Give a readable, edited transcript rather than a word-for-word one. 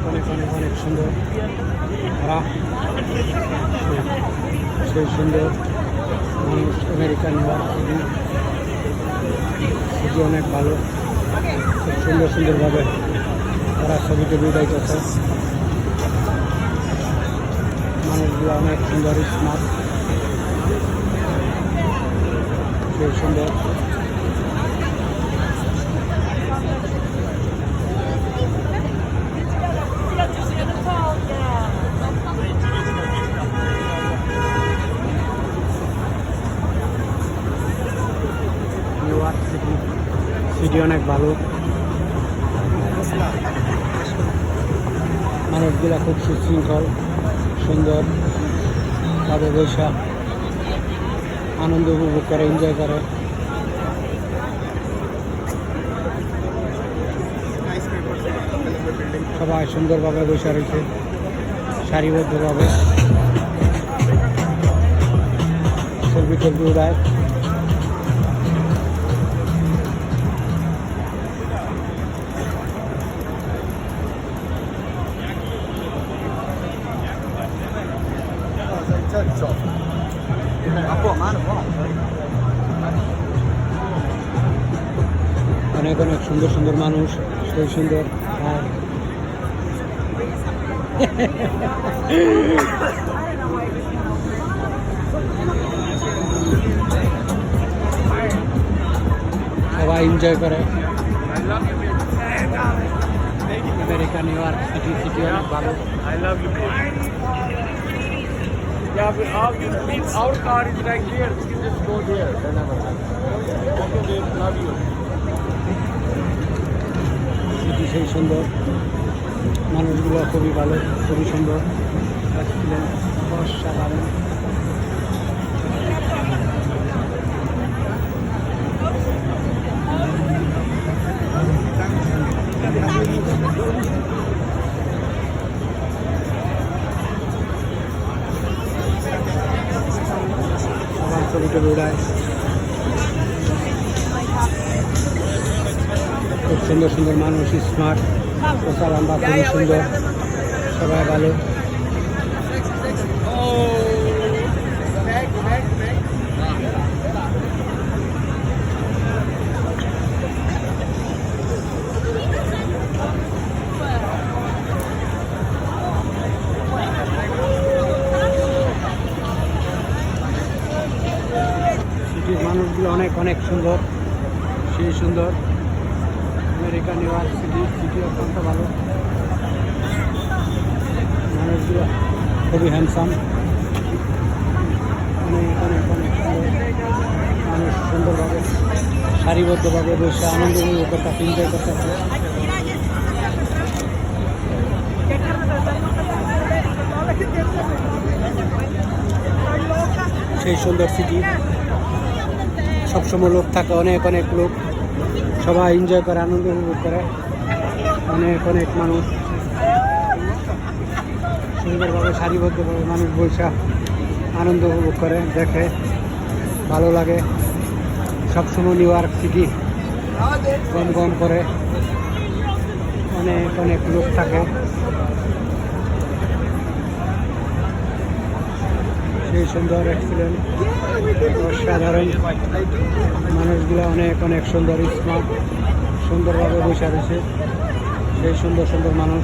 অনেক অনেক অনেক সুন্দর ওরা সেই সুন্দর মানুষ আমেরিকান সিটি অনেক ভালো, খুব সুন্দর সুন্দরভাবে ওরা ছবিতে বিদাইতেছে। মানুষগুলো অনেক সুন্দর, স্মার্ট, সেই সুন্দর। সিটি অনেক ভালো, মানুষগুলা খুব সুশৃঙ্খল, সুন্দর ভাবে বৈশা আনন্দ উপভোগ করে, এনজয় করে। সবাই সুন্দরভাবে বসে রয়েছে সারিবদ্ধভাবে, সেলফি টেলফি উড়ায়। অনেক অনেক সুন্দর সুন্দর মানুষ, সেই সুন্দর। সবাই এনজয় করে। আমেরিকা নিউ ইয়র্ক সিটি অনেক ভালো। Our car is right here. We can just go there whenever. Okay, they love you. City সেই সুন্দর, মানুষগুলো খুবই ভালো, খুবই সুন্দর, অসাধারণ। সবার ছবিটা উড়ায়, খুব সুন্দর সুন্দর মানুষ, স্মার্ট, প্রচার আমরা খুবই সুন্দর, সবাই ভালো। সিটির মানুষগুলো অনেক অনেক সুন্দর, সেই সুন্দর। আমেরিকা নিউ ইয়র্ক সিটি অত্যন্ত ভালো, মানুষগুলো খুবই হ্যান্ডসাম, অনেক অনেক অনেক সুন্দর মানুষ, সুন্দরভাবে সারিবদ্ধভাবে বসে আনন্দ উপভোগ করতে, এনজয় করতেছে। সেই সুন্দর সিটি, সবসময় লোক থাকে, অনেক অনেক লোক, সবাই এনজয় করে, আনন্দ উপভোগ করে। অনেক অনেক মানুষ সুন্দরভাবে সারিবদ্ধভাবে মানুষ বৈশা আনন্দ উপভোগ করে, দেখে, ভালো লাগে। সবসময় নিউ ইয়র্ক সিটি গম গম করে, অনেক অনেক লোক থাকে। সেই সুন্দর এক্সিলেন্ট, অসাধারণ, মানুষগুলো অনেক অনেক সুন্দর, স্মার্ট, সুন্দরভাবে বসে রয়েছে, সেই সুন্দর সুন্দর মানুষ।